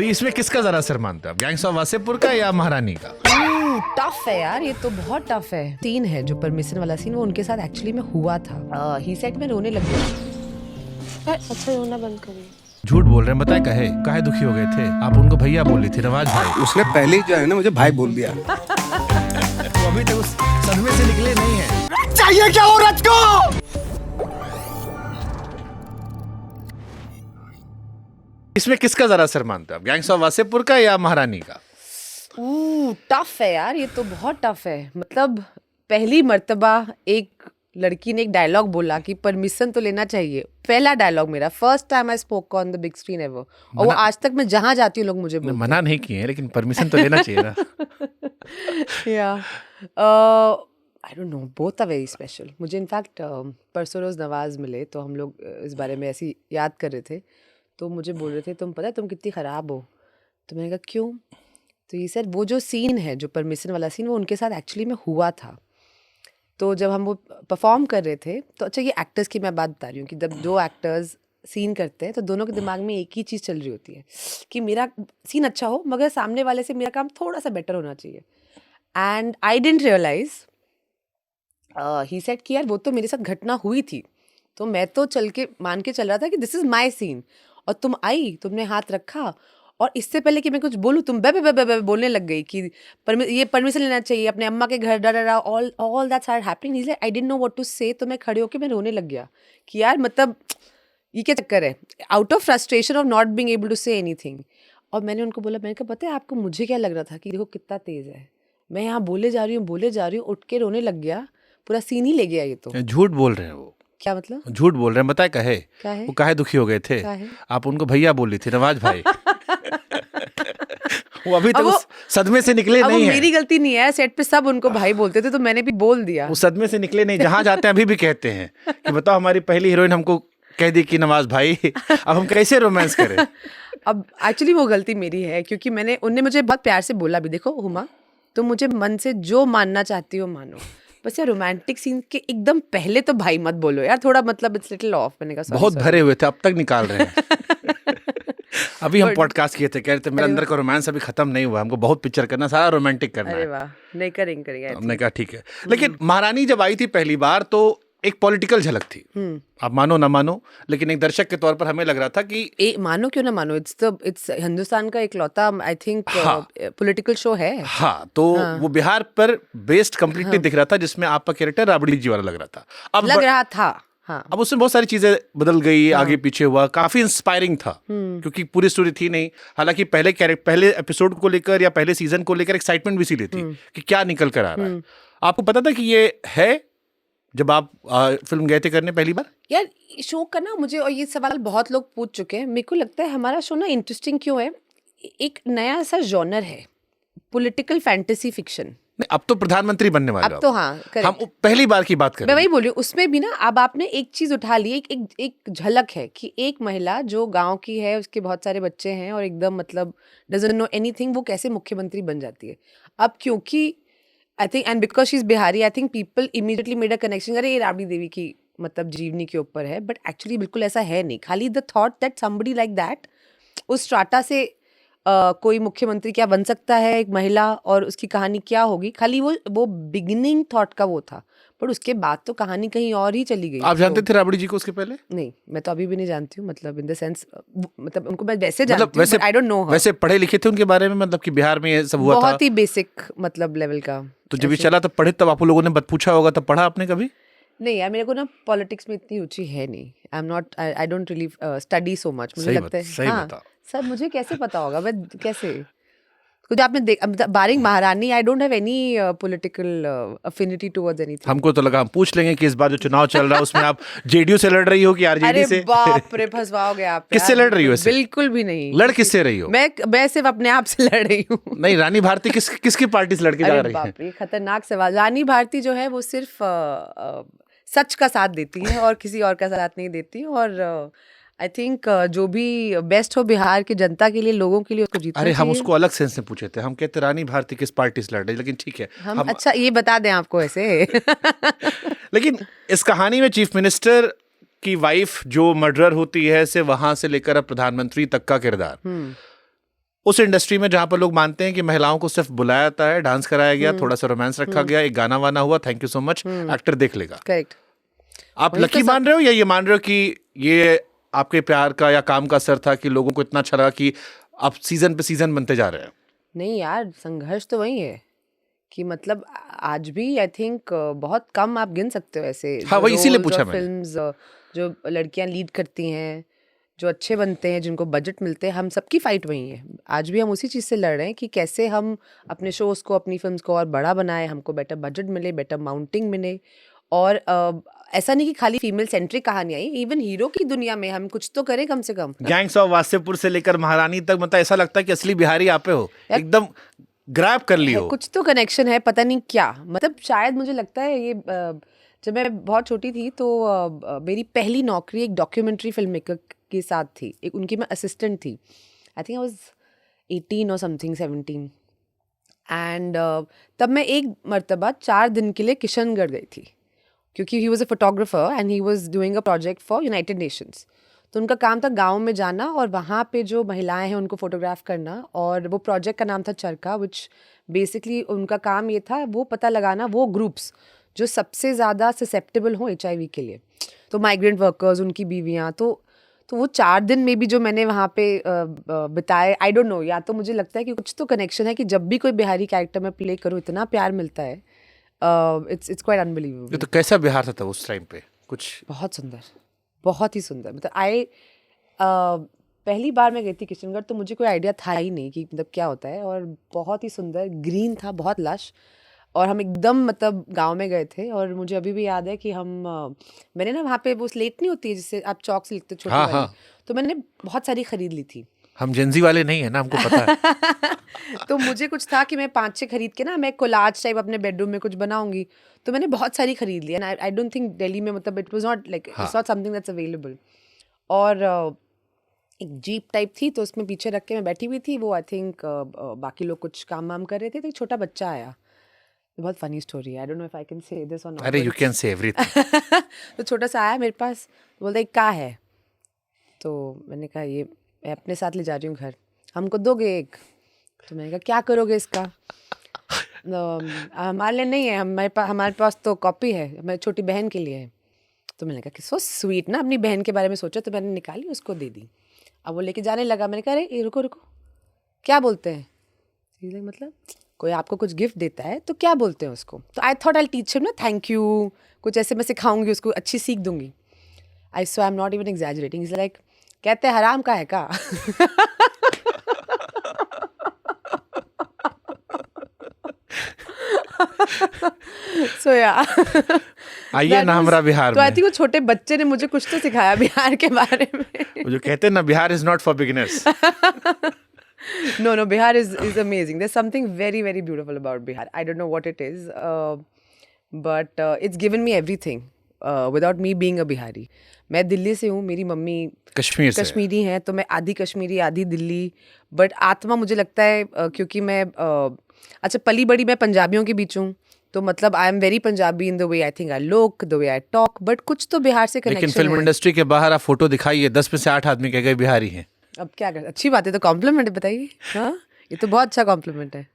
अभी इसमें किसका ज्यादा असर मानते हो आप, गैंग्स ऑफ वासेपुर का या महारानी का? टफ है यार, ये तो बहुत टफ है। सीन है जो परमिशन वाला सीन, वो उनके साथ एक्चुअली में हुआ था। ही सेड में रोने लग गया। अच्छा रोना बंद करिए। झूठ बोल रहे हैं, बताए काहे दुखी हो गए थे आप? उनको भैया बोल रही थी, नवाज भाई। उसने पहले ही जो है ना मुझे भाई बोल दिया। वो अभी तक उस सदमे से निकले नहीं है। चाहिए क्या औरत को? इसमें किसका ज्यादा असर मानते हो आप, गैंग्स ऑफ वासेपुर का या महारानी का? टफ है यार, ये तो बहुत टफ है। मतलब पहली मर्तबा एक लड़की ने एक डायलॉग बोला कि परमिशन तो लेना चाहिए। पहला डायलॉग मेरा, first time I spoke on the big screen ever. और वो आज तक मैं जहां जाती हूँ लोग मुझे बोलते हैं। मना नहीं किए हैं, लेकिन परमिशन तो लेना चाहिए ना। या I don't know, both are very special. मुझे इनफैक्ट परसों रोज नवाज मिले तो हम लोग इस बारे में ऐसी याद कर रहे थे, तो मुझे बोल रहे थे तुम पता है तुम कितनी ख़राब हो। तो मैंने कहा क्यों? तो ये सर वो जो सीन है, जो परमिशन वाला सीन, वो उनके साथ एक्चुअली में हुआ था। तो जब हम वो परफॉर्म कर रहे थे तो अच्छा, ये एक्टर्स की मैं बात बता रही हूँ कि जब दो एक्टर्स सीन करते हैं तो दोनों के दिमाग में एक ही चीज़ चल रही होती है कि मेरा सीन अच्छा हो मगर सामने वाले से मेरा काम थोड़ा सा बेटर होना चाहिए। And I didn't realize, he said कि यार वो तो मेरे साथ घटना हुई थी, तो मैं तो चल के मान के चल रहा था कि दिस इज़ माई सीन, और तुम आई, तुमने हाथ रखा, और इससे पहले कि मैं कुछ बोलूँ तुम बे बे बे बे बोलने लग गई कि ये परमिशन लेना चाहिए, अपने अम्मा के घर डरा, all that started happening. I didn't know what to say. तो मैं खड़े होकर मैं रोने लग गया कि यार मतलब ये क्या चक्कर है, out of frustration of not being able to say anything. और मैंने उनको बोला, मैंने कहा पता है आपको मुझे क्या लग रहा था कि देखो कितना तेज़ है, मैं यहाँ बोले जा रही हूँ, उठ के रोने लग गया, पूरा सीन ही ले गया ये तो। झूठ बोल रहे हैं वो। क्या मतलब? झूठ बोल रहे हैं, बताए क्या है? वो काहे दुखी हो गए थे आप? उनको भैया बोल रही थी, नवाज भाई। वो अभी तक उस सदमे से निकले नहीं है। मेरी गलती नहीं है, सेट पे सब उनको भाई बोलते थे तो मैंने भी बोल दिया। वो सदमे से निकले नहीं, जहां जाते हैं अभी भी कहते हैं कि बताओ हमारी पहली हीरोइन हमको कह दी कि नवाज भाई, अब हम कैसे रोमांस करें? अब एक्चुअली वो गलती मेरी है क्योंकि उनने मुझे बहुत प्यार से बोला भी, देखो हुमा तुम मुझे मन से जो मानना चाहती हो मानो, बस यार रोमांटिक सीन के एकदम पहले तो भाई मत बोलो यार, थोड़ा मतलब इट्स लिटिल ऑफ। मैंने कहा बहुत भरे हुए थे, अब तक निकाल रहे हैं। अभी हम पॉडकास्ट किए थे, कह रहे थे मेरे अंदर का रोमांस अभी खत्म नहीं हुआ, हमको बहुत पिक्चर करना, सारा रोमांटिक करना है। अरे वाह, नहीं करेंगे। हमने कहा ठीक है। लेकिन महारानी जब आई थी पहली बार तो एक पॉलिटिकल झलक थी, आप मानो ना मानो, लेकिन एक दर्शक के तौर पर हमें लग रहा था कि मानो क्यों ना मानो, इट्स हिंदुस्तान का इकलौता आई थिंक पॉलिटिकल शो है। हाँ, तो वो बिहार पर बेस्ड कंप्लीटली दिख रहा था, जिसमें आपका कैरेक्टर राबड़ी जी वाला लग रहा था। हाँ। अब उसमें बहुत सारी चीजें बदल गई, आगे पीछे हुआ, काफी इंस्पायरिंग था क्योंकि पूरी स्टोरी थी नहीं। हालांकि पहले एपिसोड को लेकर या पहले सीजन को लेकर एक्साइटमेंट भी इसीलिए थी कि क्या निकल कर आ रहा है। आपको पता था कि ये है जब आप फिल्म गए थे करने पहली बार? यार शो का ना मुझे, और ये सवाल बहुत लोग पूछ चुके हैं, मेरे को लगता है हमारा शो ना इंटरेस्टिंग क्यों है, एक नया सा जॉनर है, पॉलिटिकल फैंटेसी फिक्शन। अब तो प्रधानमंत्री बनने वाले अब तो हाँ, हम पहली बार की बात कर रहे हैं। मैं वही बोल रही हूँ, उसमें भी ना अब आपने एक चीज उठा ली, एक झलक है कि एक महिला जो गांव की है, उसके बहुत सारे बच्चे हैं और एकदम मतलब डजंट नो एनीथिंग, वो कैसे मुख्यमंत्री बन जाती है। अब क्योंकि I think and because she is Bihari, I think people immediately made a connection, अरे ये राबड़ी देवी की मतलब जीवनी के ऊपर है, बट एक्चुअली बिल्कुल ऐसा है नहीं। खाली the thought that somebody like that, उस स्ट्राटा से कोई मुख्यमंत्री क्या बन सकता है, एक महिला, और उसकी कहानी क्या होगी, खाली वो बिगिनिंग थॉट का वो था, पर उसके बाद तो कहानी कहीं और ही चली गई। आप जानते थे राबड़ी जी को उसके पहले? नहीं, मैं तो अभी भी नहीं जानती हूँ, मतलब इन द सेंस, मतलब उनको मैं वैसे जानती हूँ, बट आई डोंट नो हर। वैसे पढ़े लिखे थे उनके बारे में, मतलब कि बिहार में ये सब हुआ था? बहुत ही बेसिक मतलब लेवल का। तो जब ये चला तब पढ़े, तब आप लोगों ने पूछा होगा, तब पढ़ा आपने कभी? नहीं यार, मेरे को ना पॉलिटिक्स में इतनी रुचि है नहीं। I don't really study so much. मुझे लगता है हाँ, सर मुझे कैसे पता होगा, मैं कैसे कुछ आपने बारिंग महारानी, I don't have any political affinity towards anything. हमको तो लगा हम पूछ लेंगे कि इस बार जो चुनाव चल रहा है उसमें आप जेडीयू से लड़ रही हो कि आरजेडी से? अरे बाप रे, फंसवाओगे आप। किससे लड़ रही हो ऐसे? बिल्कुल भी नहीं। लड़ किससे रही हो? मैं सिर्फ अपने आप से लड़ रही हूँ। नहीं, रानी भारती किसकी पार्टी से लड़के जा रही है? बाप रे, खतरनाक सवाल। रानी भारती जो है वो सिर्फ सच का साथ देती है और किसी और का साथ नहीं देती, और आई थिंक जो भी बेस्ट हो बिहार की जनता के लिए, लोगों के लिए, उसको जीतना चाहिए। हम उसको अलग सेंस में पूछे थे, हम कहते रानी भारती किस पार्टी से लड़ रही, लेकिन ठीक है हम अच्छा ये बता दें आपको ऐसे। लेकिन इस कहानी में चीफ मिनिस्टर की वाइफ जो मर्डरर होती है, से वहां से लेकर अब प्रधानमंत्री तक का किरदार, उस इंडस्ट्री में जहां पर लोग मानते हैं कि महिलाओं को सिर्फ बुलाया जाता है, डांस कराया गया, थोड़ा सा रोमांस रखा गया, एक गाना वाना हुआ, thank you so much, actor देख लेगा। करेक्ट। आप लकी मान रहे हो या ये मान रहे हो कि ये आपके प्यार का या काम का असर था कि लोगों को इतना अच्छा लगा कि आप सीजन पे सीजन बनते जा रहे हैं? नहीं यार, संघर्ष तो वही है कि मतलब आज भी आई थिंक बहुत कम आप गिन सकते हो ऐसे हाँ, वही इसीलिए पूछा मैंने। फिल्म्स जो लड़कियां लीड करती हैं, जो अच्छे बनते हैं, जिनको बजट मिलते हैं, हम सबकी फाइट वही है। आज भी हम उसी चीज़ से लड़ रहे हैं कि कैसे हम अपने शोज़ को, अपनी फिल्म्स को और बड़ा बनाए, हमको बेटर बजट मिले, बेटर माउंटिंग मिले। और ऐसा नहीं कि खाली फीमेल सेंट्रिक कहानी आई, इवन हीरो की दुनिया में हम कुछ तो करें कम से कम। गैंग्स ऑफ वासेपुर से लेकर महारानी तक, मतलब ऐसा लगता है कि असली बिहारी आप पे हो, एकदम ग्रैब कर लियो। कुछ तो कनेक्शन है, पता नहीं क्या, मतलब शायद मुझे लगता है ये जब मैं बहुत छोटी थी तो मेरी पहली नौकरी एक डॉक्यूमेंट्री फिल्म मेकर के साथ थी। एक उनकी मैं असिस्टेंट थी। आई थिंक आई वाज 18 और समथिंग 17 एंड तब मैं एक मर्तबा 4 दिन के लिए किशनगढ़ गई थी, क्योंकि he was a photographer and he was doing a project for United Nations. तो उनका काम था गाँव में जाना और वहाँ पे जो महिलाएं हैं उनको फोटोग्राफ करना, और वो प्रोजेक्ट का नाम था चरखा, विच बेसिकली उनका काम ये था वो पता लगाना वो ग्रुप्स जो सबसे ज़्यादा ससेप्टेबल हों HIV के लिए। तो माइग्रेंट वर्कर्स, उनकी बीवियाँ, तो वो 4 दिन में भी जो मैंने वहाँ पे बिताए, आई डोंट नो, या तो मुझे लगता है कि कुछ तो कनेक्शन है कि जब भी कोई बिहारी कैरेक्टर मैं प्ले करूँ इतना प्यार मिलता है। It's quite unbelievable. तो कैसा बिहार था उस टाइम पे? कुछ बहुत सुंदर, बहुत ही सुंदर। मतलब पहली बार मैं गई थी किशनगढ़ तो मुझे कोई आइडिया था ही नहीं कि मतलब क्या होता है, और बहुत ही सुंदर, ग्रीन था, बहुत लश। और हम एकदम मतलब गांव में गए थे, और मुझे अभी भी याद है कि मैंने ना वहाँ पे वो स्लेट नहीं होती है जिससे आप चौक से लिखते हो, छोटी हाँ, वाली, हाँ। तो मैंने बहुत सारी खरीद ली थी। हम जेंजी वाले नहीं है ना, हमको पता है। तो मुझे कुछ था कि मैं 5-6 खरीद के ना मैं कोलाज टाइप अपने बेडरूम में कुछ बनाऊंगी, तो मैंने बहुत सारी खरीद ली। And I don't think Delhi में, मतलब it was not like, it's not something that's available. और एक जीप टाइप थी, तो उसमें पीछे रख के मैं बैठी हुई थी। वो आई थिंक बाकी लोग कुछ काम वाम कर रहे थे, तो एक छोटा बच्चा आया। बहुत फनी स्टोरी है, आई don't know if I can say this और नॉट। अरे यू कैन से एवरीथिंग। तो छोटा सा आया मेरे पास, बोलता एक क्या है? तो मैंने कहा ये मैं अपने साथ ले जा रही हूँ घर, हमको दोगे एक? तो मैंने कहा क्या करोगे इसका? हमारे लिए नहीं है, हमारे पास तो कॉपी है, हमारी छोटी बहन के लिए है। तो मैंने कहा कि सो स्वीट ना, अपनी बहन के बारे में सोचा, तो मैंने निकाली, उसको दे दी। अब वो लेके जाने लगा। मैंने कहा अरे ये रुको रुको, क्या बोलते हैं? मतलब कोई आपको कुछ गिफ्ट देता है तो क्या बोलते हैं उसको? तो I thought I teach him ना, थैंक यू, कुछ ऐसे मैं सिखाऊंगी उसको, अच्छी सीख दूंगी। I am not even exaggerating, is like कहते हैं हराम का है का? सो या आइए ना हमारा बिहार तो आई में। थिंक वो छोटे बच्चे ने मुझे कुछ तो सिखाया बिहार के बारे में। वो जो कहते हैं ना, Bihar is not for beginners. No, Bihar is amazing. There's something very, very beautiful about Bihar. I don't know what it is, but it's given me everything without me being a Bihari. मैं दिल्ली से हूँ, मेरी mummy Kashmir से। कश्मीरी हैं, तो मैं आधी कश्मीरी आधी दिल्ली, बट आत्मा मुझे लगता है क्योंकि मैं अच्छा पली बड़ी मैं पंजाबियों के बीच हूँ, तो मतलब I am very Punjabi in the way I think I look, the way I talk, but कुछ तो बिहार से लेकिन कनेक्शन फिल्म है। इंडस्ट्री के बाहर आप फोटो दिखाइए, 10 में से 8 आदमी कह गए बिहारी हैं। अब क्या कर, अच्छी बात है, तो कॉम्प्लीमेंट बताइए। हाँ, ये तो बहुत अच्छा कॉम्प्लीमेंट है।